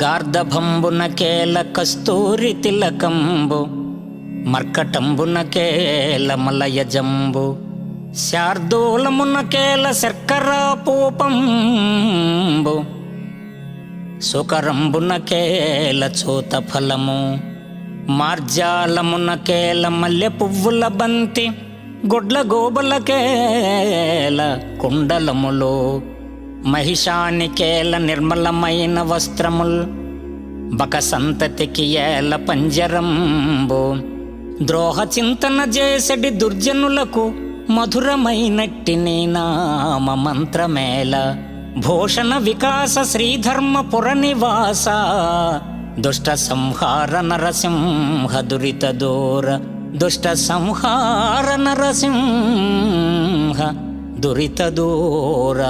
గార్ధభంబున కేల కస్తూరి తిలకంబు మర్కటంబున కేల మలయజంబు శార్దూలమున కేల శర్కరా పూపంబు సుకరంబున కేల చూత ఫలము మార్జాలమున కేల మల్లె పువ్వుల బంతి గొడ్ల గోబల కేల కుండలములు మహిషానికేల నిర్మలమైన వస్త్రముల్ బకసంతతికి ఏల పంజరంబు ద్రోహ చింతన చేసడి దుర్జనులకు మధురమైనట్టి నీ నామ మంత్రమేల భూషణ వికాస శ్రీధర్మపుర నివాస దుష్ట సంహార నరసింహ దురిత దూర దుష్ట సంహార నరసింహ దురిత దూర.